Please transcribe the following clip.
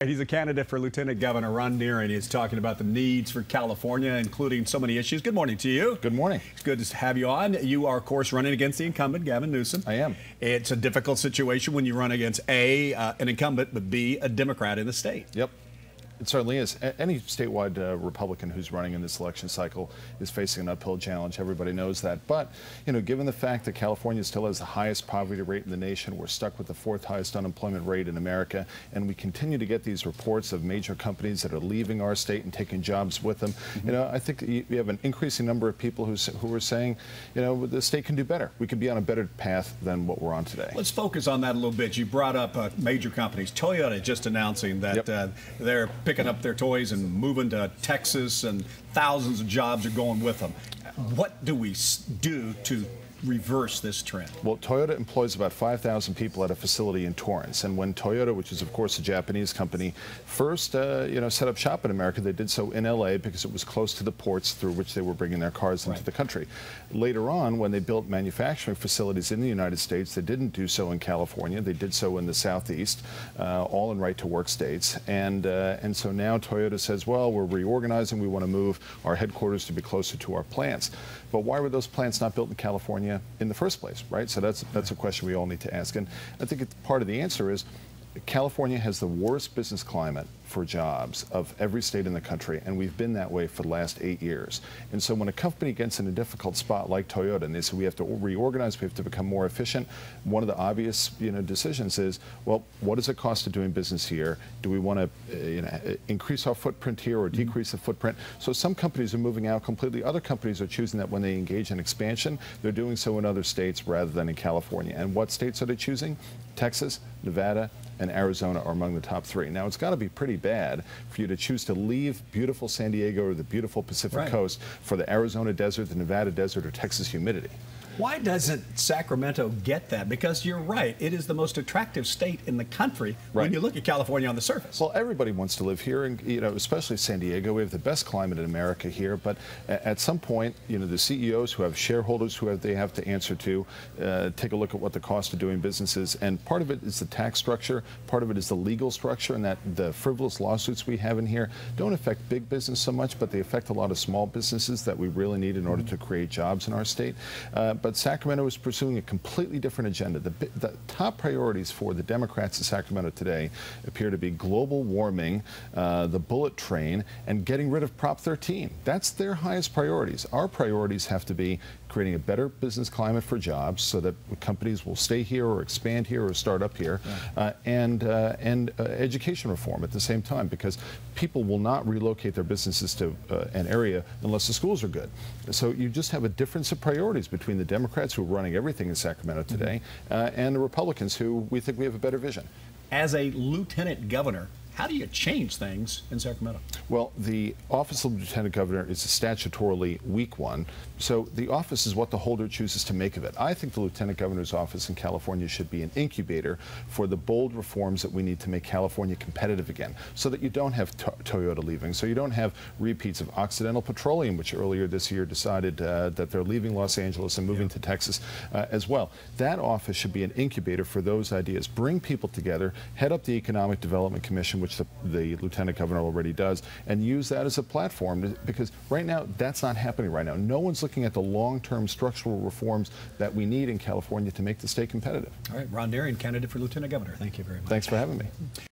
He's a candidate for Lieutenant Governor. Ron Nehring is talking about the needs for California, including so many issues. Good morning to you. Good morning. It's good to have you on. You are, of course, running against the incumbent, Gavin Newsom. I am. It's a difficult situation when you run against A, an incumbent, but B, a Democrat in the state. Yep. It certainly is. Any statewide Republican who's running in this election cycle is facing an uphill challenge. Everybody knows that. But, you know, given the fact that California still has the highest poverty rate in the nation, we're stuck with the fourth highest unemployment rate in America, and we continue to get these reports of major companies that are leaving our state and taking jobs with them. You know, I think you have an increasing number of people who are saying, you know, the state can do better. We can be on a better path than what we're on today. Let's focus on that a little bit. You brought up major companies. Toyota just announcing that they're picking up their toys and moving to Texas, and thousands of jobs are going with them. What do we do to reverse this trend? Well, Toyota employs about 5,000 people at a facility in Torrance, and when Toyota, which is of course a Japanese company, first set up shop in America, they did so in LA because it was close to the ports through which they were bringing their cars into the country. Later on, when they built manufacturing facilities in the United States, they didn't do so in California. They did so in the Southeast, all in right-to-work states, and so now Toyota says, well, we're reorganizing. We want to move our headquarters to be closer to our plants. But why were those plants not built in California in the first place, right? So that's a question we all need to ask. And I think part of the answer is California has the worst business climate for jobs of every state in the country, and we've been that way for the last 8 years. And so when a company gets in a difficult spot like Toyota and they say we have to reorganize, we have to become more efficient, one of the obvious decisions is, well, what does it cost to doing business here? Do we want to increase our footprint here or decrease the footprint? So some companies are moving out completely. Other companies are choosing that when they engage in expansion, they're doing so in other states rather than in California. And what states are they choosing? Texas, Nevada, and Arizona are among the top three. Now, it's got to be pretty bad for you to choose to leave beautiful San Diego or the beautiful Pacific Coast for the Arizona desert, the Nevada desert, or Texas humidity. Why doesn't Sacramento get that? Because you're right, it is the most attractive state in the country when you look at California on the surface. Well, everybody wants to live here, and especially San Diego. We have the best climate in America here, but at some point, the CEOs who have shareholders they have to answer to take a look at what the cost of doing business is, and part of it is the tax structure, part of it is the legal structure, and that the frivolous lawsuits we have in here don't affect big business so much, but they affect a lot of small businesses that we really need in order to create jobs in our state. But Sacramento is pursuing a completely different agenda. The top priorities for the Democrats in Sacramento today appear to be global warming, the bullet train, and getting rid of Prop 13. That's their highest priorities. Our priorities have to be creating a better business climate for jobs so that companies will stay here or expand here or start up here, and education reform at the same time, because people will not relocate their businesses to an area unless the schools are good. So you just have a difference of priorities between the Democrats who are running everything in Sacramento today and the Republicans who we think we have a better vision. As a lieutenant governor, how do you change things in Sacramento? Well, the office of lieutenant governor is a statutorily weak one, so the office is what the holder chooses to make of it. I think the lieutenant governor's office in California should be an incubator for the bold reforms that we need to make California competitive again, so that you don't have Toyota leaving, so you don't have repeats of Occidental Petroleum, which earlier this year decided that they're leaving Los Angeles and moving to Texas as well. That office should be an incubator for those ideas. Bring people together, head up the Economic Development Commission, which the lieutenant governor already does, and use that as a platform, because right now that's not happening right now. No one's looking at the long-term structural reforms that we need in California to make the state competitive. All right, Ron Nehring, candidate for lieutenant governor. Thank you very much. Thanks for having me.